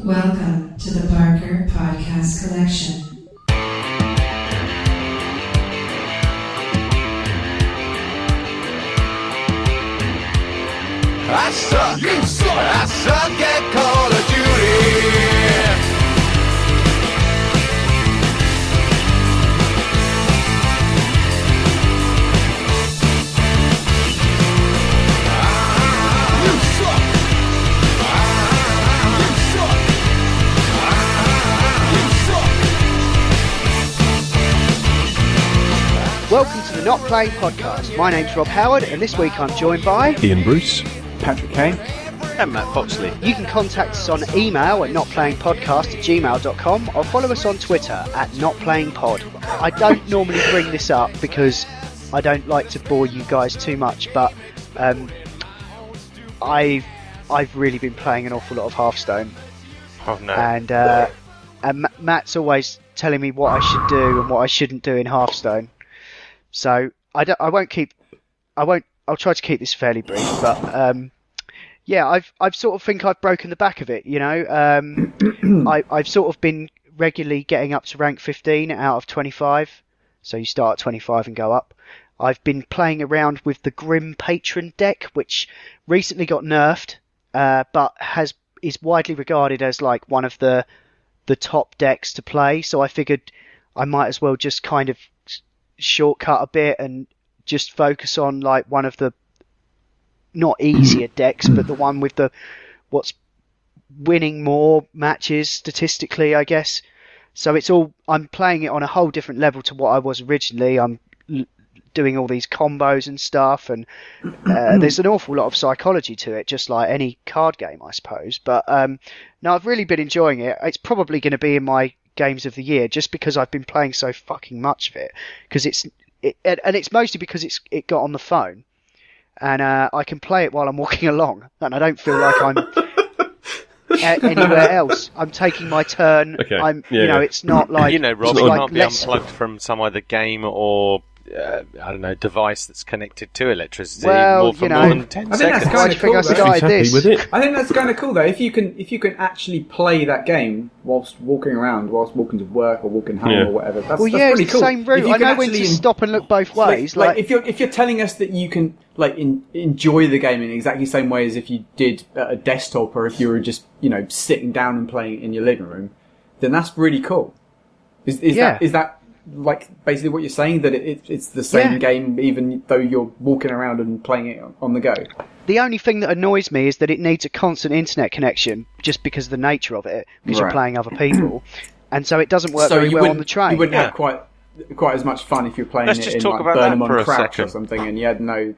Welcome to the Barker Podcast Collection. I suck, you suck, I suck at Call of Duty. You suck. You suck. You suck. Welcome to the Not Playing Podcast. My name's Rob Howard, and this week I'm joined by Ian Bruce, Patrick Kane, and Matt Foxley. You can contact us on email at notplayingpodcast@gmail.com or follow us on Twitter at notplayingpod. I don't normally bring this up because I don't like to bore you guys too much, but I've really been playing an awful lot of Hearthstone. Oh no! And Matt's always telling me what I should do and what I shouldn't do in Hearthstone. So I'll try to keep this fairly brief, but yeah, I've sort of think I've broken the back of it. You know, I've sort of been regularly getting up to rank 15 out of 25. So you start at 25 and go up. I've been playing around with the Grim Patron deck, which recently got nerfed, but is widely regarded as like one of the top decks to play. So I figured I might as well just kind of shortcut a bit and just focus on like one of the not easier decks, but the one with what's winning more matches statistically, I guess. So I'm playing it on a whole different level to what I was originally. I'm doing all these combos and stuff, and there's an awful lot of psychology to it, just like any card game, I suppose. But no, I've really been enjoying it. It's probably going to be in my games of the year just because I've been playing so fucking much of it. Because it's mostly because it got on the phone, and I can play it while I'm walking along, and I don't feel like I'm anywhere else. I'm taking my turn. Okay. It's not like Rob, you like can't be unplugged from some other game or I don't know, device that's connected to electricity Well, more than 10 I think seconds. that's kind of cool. I started happy this. with it. I think that's kind of cool though. If you can actually play that game whilst walking around, whilst walking to work or walking home Yeah. or whatever, that's Well, yeah, pretty it's cool. the same route. If you I can know when to actually stop and look both ways. Like if you're telling us that you can enjoy the game in exactly the same way as if you did at a desktop or if you were just sitting down and playing it in your living room, then that's really cool. Is that like basically what you're saying, that it's the same game even though you're walking around and playing it on the go? The only thing that annoys me is that it needs a constant internet connection just because of the nature of it, because you're playing other people, and so it doesn't work very well on the train. You wouldn't have quite as much fun if you're playing Let's it just in talk like about Burnham that for on a Crouch second. or something, and you had no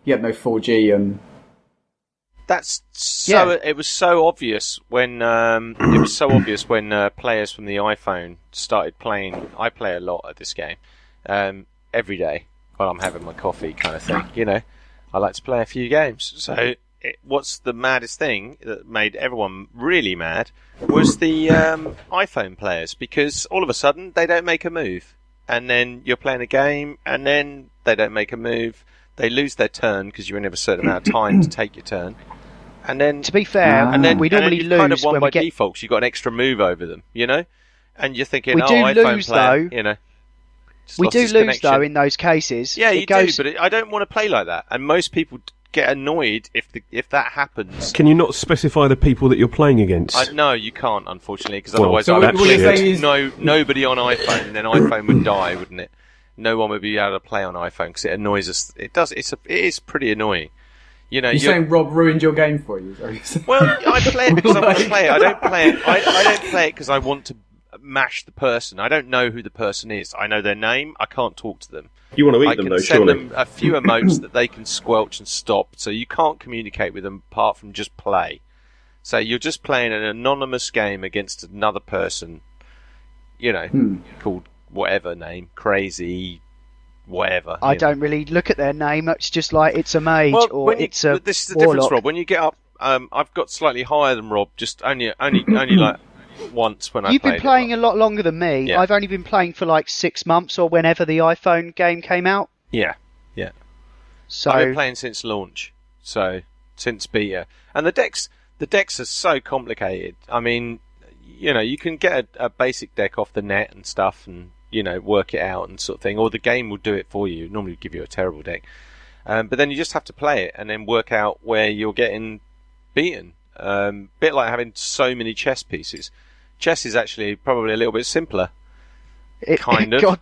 4G and. That's so. It was so obvious when players from the iPhone started playing. I play a lot of this game every day while I'm having my coffee, kind of thing. You know, I like to play a few games. So, what's the maddest thing that made everyone really mad was the iPhone players, because all of a sudden they don't make a move, and then you're playing a game, and then they don't make a move. They lose their turn because you only have a certain amount of time to take your turn. And then, to be fair, we normally you've kind lose of won when by we get. default. 'Cause you've got an extra move over them, you know, and you're thinking, We do iPhone lose, player, though. you know. just We lost do his lose connection. though in those cases. Yeah, It you goes- do, but I don't want to play like that. And most people get annoyed if that happens. Can you not specify the people that you're playing against? No, you can't, unfortunately, because Well, otherwise so I would what you're click saying is- nobody on iPhone, and then iPhone would die, wouldn't it? No one would be able to play on iPhone because it annoys us. It does. It is pretty annoying. You know, You're saying Rob ruined your game for you? Well, I play it because I want to play it. I don't play it. I don't play it because I want to mash the person. I don't know who the person is. I know their name. I can't talk to them. You want to eat I them, can though, send surely? them a few emotes that they can squelch and stop, so you can't communicate with them apart from just play. So you're just playing an anonymous game against another person, you know, called whatever name, crazy, whatever. I don't really look at their name. It's just like it's a mage or it's a this is the warlock. difference, Rob. When you get up, I've got slightly higher than Rob, just only like once when I You've played been playing it. a lot longer than me. Yeah. I've only been playing for like 6 months or whenever the iPhone game came out. Yeah. So I've been playing since launch, so since beta, and the decks are so complicated. I mean, you can get a basic deck off the net and stuff, and work it out and sort of thing, or the game will do it for you. Normally, give you a terrible deck, but then you just have to play it and then work out where you're getting beaten. Bit like having so many chess pieces. Chess is actually probably a little bit simpler. Kind of. God,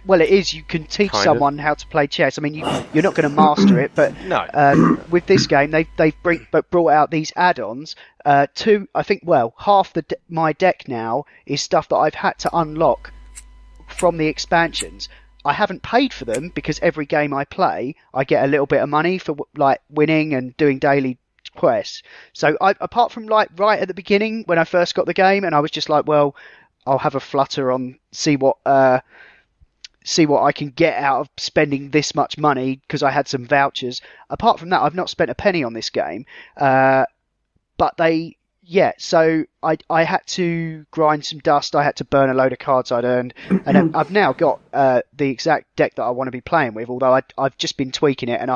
well, it is. You can teach someone how to play chess. I mean, you're not going to master it, but no. With this game, they've brought out these add-ons. I think, half my deck now is stuff that I've had to unlock from the expansions. I haven't paid for them because every game I play, I get a little bit of money for like winning and doing daily quests. So apart from like right at the beginning when I first got the game, and I was just like, well, I'll have a flutter on see what I can get out of spending this much money because I had some vouchers. Apart from that, I've not spent a penny on this game. So I had to grind some dust. I had to burn a load of cards I'd earned, and I've now got the exact deck that I want to be playing with. Although I've just been tweaking it, and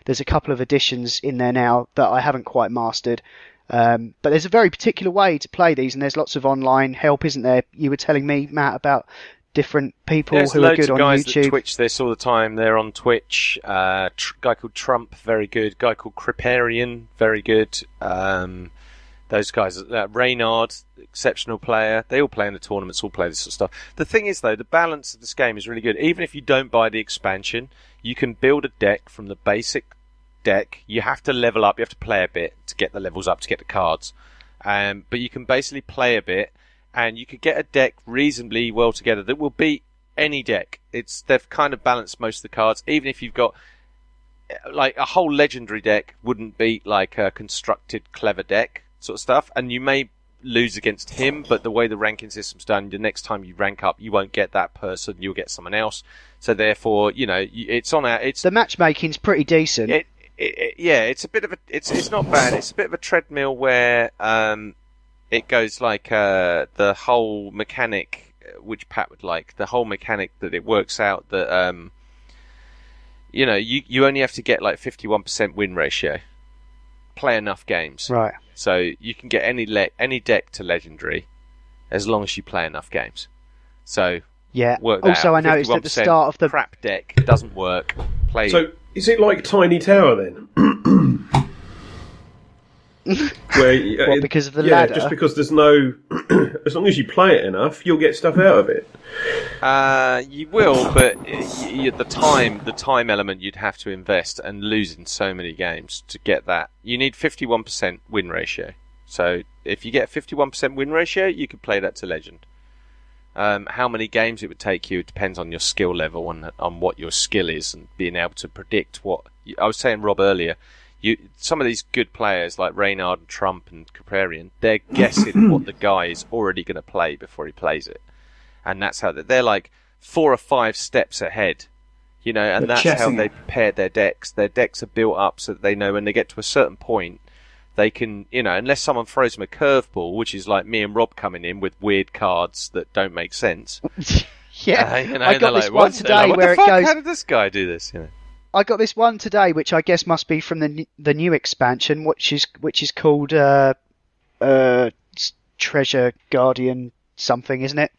there's a couple of additions in there now that I haven't quite mastered. But there's a very particular way to play these, and there's lots of online help, isn't there? You were telling me, Matt, about different people who are good on YouTube. There's loads of guys that Twitch this all the time. They're on Twitch. Guy called Trump, very good. Guy called Criparian, very good. Those guys, Reynard, exceptional player. They all play in the tournaments, all play this sort of stuff. The thing is, though, the balance of this game is really good. Even if you don't buy the expansion, you can build a deck from the basic deck. You have to level up. You have to play a bit to get the levels up, to get the cards. But you can basically play a bit, and you could get a deck reasonably well together that will beat any deck. They've kind of balanced most of the cards. Even if you've got like a whole legendary deck, wouldn't beat like a constructed clever deck sort of stuff. And you may lose against him, but the way the ranking system's done, the next time you rank up, you won't get that person. You'll get someone else. So therefore, it's on our. It's the matchmaking's pretty decent. It's a bit of a. It's not bad. It's a bit of a treadmill where it goes like the whole mechanic, which Pat would like. The whole mechanic that it works out that you only have to get like 51% win ratio. Play enough games, right? So you can get any deck to legendary as long as you play enough games. So work that also, out. I noticed at the start of the crap deck doesn't work. Play. So is it like Tiny Tower then? Where because of the ladder? Just because there's no. As long as you play it enough, you'll get stuff out of it. You will, but the time element you'd have to invest and lose in so many games to get that. You need 51% win ratio. So if you get 51% win ratio, you could play that to legend. How many games it would take you depends on your skill level and on what your skill is, and being able to predict what. I was saying, Rob, earlier. Some of these good players like Reynard and Trump and Caprarian, they're guessing what the guy is already going to play before he plays it, and that's how they're like 4 or 5 steps ahead, and that's how they prepare their decks. Their decks are built up so that they know when they get to a certain point, they can, unless someone throws them a curveball, which is like me and Rob coming in with weird cards that don't make sense. I got this one today where it goes. How did this guy do this? I got this one today, which I guess must be from the new expansion, which is called Treasure Guardian something, isn't it?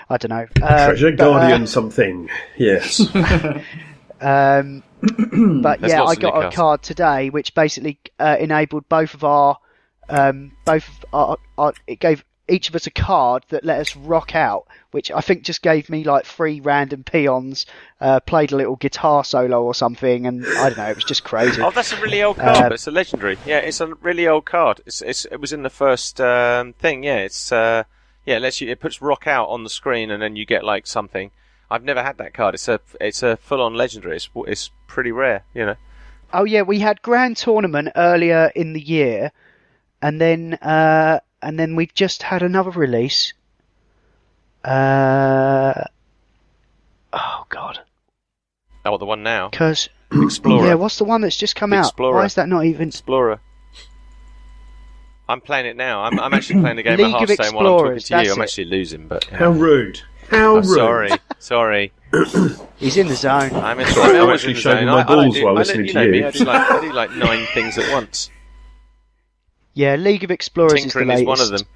I don't know. Treasure Guardian something, yes. But yeah, I got a card today which basically enabled both of our. It gave each of us a card that let us rock out, which I think just gave me like 3 random peons, played a little guitar solo or something, and I don't know, it was just crazy. Oh, that's a really old card, but it's a legendary. Yeah, it's a really old card. It was in the first thing. Yeah, it puts rock out on the screen, and then you get like something. I've never had that card. It's a full-on legendary. It's pretty rare, Oh yeah, we had Grand Tournament earlier in the year, and then we've just had another release. Oh God. Oh, the one now. Because Explorer. Yeah, what's the one that's just come out? Explorer. Why is that not even Explorer? I'm playing it now. I'm actually playing the game League of of Hearthstone while I'm talking Explorers, to you. I'm actually losing, but how rude! How rude! Sorry. He's in the zone. I'm always actually shaving my balls while listening to you. Me, I do like 9 things at once. Yeah, League of Explorers Tinkering is the is latest. one of them.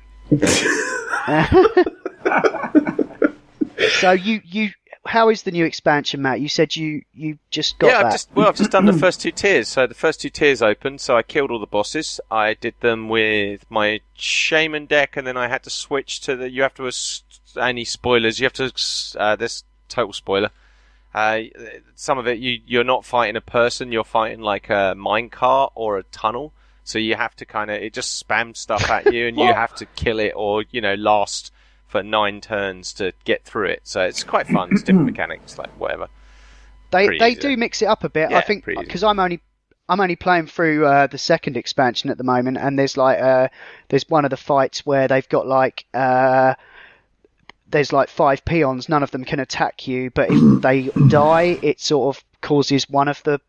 So you how is the new expansion, Matt? You said you just got that. I've just done the first 2 tiers. So the first 2 tiers opened. So I killed all the bosses. I did them with my shaman deck, and then I had to switch to the. You have to any spoilers. You have to. This total spoiler. Some of it you're not fighting a person. You're fighting like a minecart or a tunnel. So you have to it just spams stuff at you, and you have to kill it or last for 9 turns to get through it. So it's quite fun. It's different mechanics, like whatever. They do mix it up a bit. Yeah, I think because I'm only playing through the second expansion at the moment, and there's there's one of the fights where they've got there's 5 peons. None of them can attack you, but if they die, it sort of causes one of the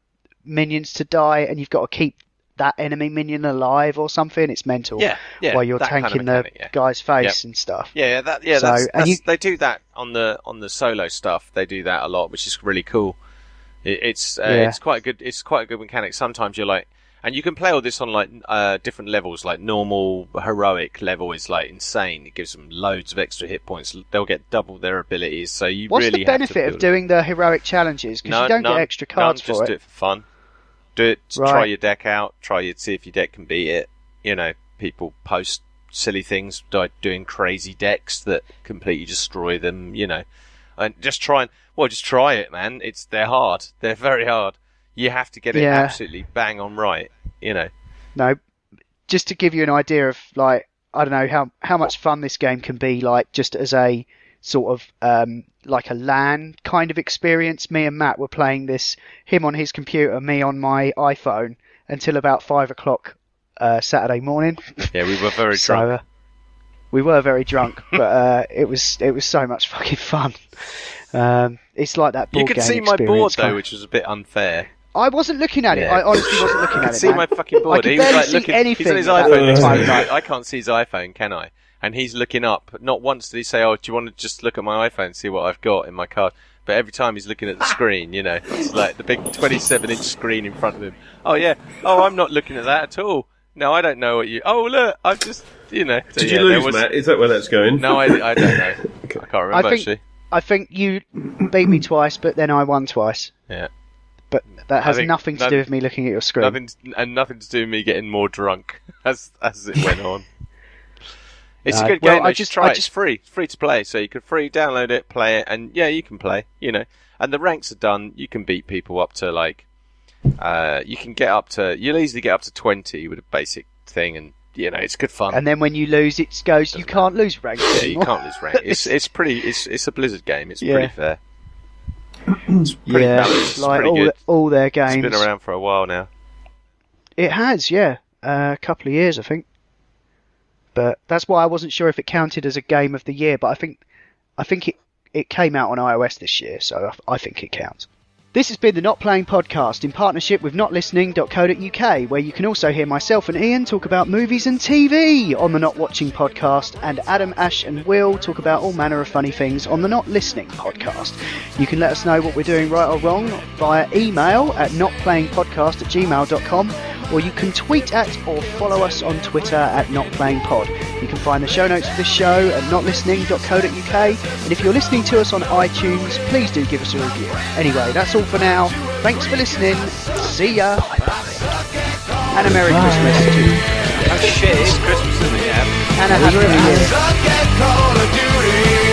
minions to die, and you've got to keep that enemy minion alive or something. It's mental. Yeah, while you're tanking the guy's face and stuff. They do that on the solo stuff. They do that a lot, which is really cool. It's quite a good. It's quite a good mechanic. Sometimes you're like, and you can play all this on different levels. Like normal, heroic level is insane. It gives them loads of extra hit points. They'll get double their abilities. So you What's really the benefit of doing the heroic challenges? Because you don't get extra cards for just it. Do it for fun. Do it. Right. Try your deck out. See if your deck can beat it. People post silly things doing crazy decks that completely destroy them. And just try it, man. They're hard. They're very hard. You have to get it absolutely bang on right. No, just to give you an idea of I don't know how much fun this game can be. Just as a sort of like a LAN kind of experience. Me and Matt were playing this, him on his computer, me on my iPhone, until about 5 o'clock Saturday morning. Yeah, we were very drunk. We were very drunk, but it was so much fucking fun. It's like that board game. You could see my board though, which was a bit unfair. I wasn't looking at it. I honestly wasn't looking at it. I could see my fucking board. He was looking. He's on his iPhone. I can't see his iPhone, can I? And he's looking up. Not once did he say, "Oh, do you want to just look at my iPhone and see what I've got in my card?" But every time he's looking at the screen, it's like the big 27-inch screen in front of him. Oh yeah. Oh, I'm not looking at that at all. No, I don't know what you. Oh look, I've just Did you lose, Matt? Is that where that's going? No, I don't know. I can't remember actually. I think you beat me twice, but then I won twice. Yeah. But that has nothing to do with me looking at your screen. Nothing to do with me getting more drunk as it went on. It's a good game. It's free. It's free to play, so you can download it, play it, and you can play. And the ranks are done. You can beat people up to you can get up to. You'll easily get up to 20 with a basic thing, and it's good fun. And then when you lose, it goes. You can't lose rank. Yeah, you can't lose rank. It's pretty. It's a Blizzard game. It's pretty fair. It's pretty balanced. It's pretty good. All their games. It's been around for a while now. It has, a couple of years, I think. But that's why I wasn't sure if it counted as a game of the year. But I think it came out on iOS this year, so I think it counts. This has been the Not Playing Podcast in partnership with notlistening.co.uk, where you can also hear myself and Ian talk about movies and TV on the Not Watching Podcast, and Adam, Ash and Will talk about all manner of funny things on the Not Listening Podcast. You can let us know what we're doing right or wrong via email at notplayingpodcast@gmail.com, or you can tweet at or follow us on Twitter at notplayingpod. You can find the show notes for this show at notlistening.co.uk, and if you're listening to us on iTunes, please do give us a review. Anyway, that's all for now. Thanks for listening. See ya. And a Merry Christmas to you. Oh shit, it's Christmas, isn't it? And a Happy New Year. Suck at Call of Duty.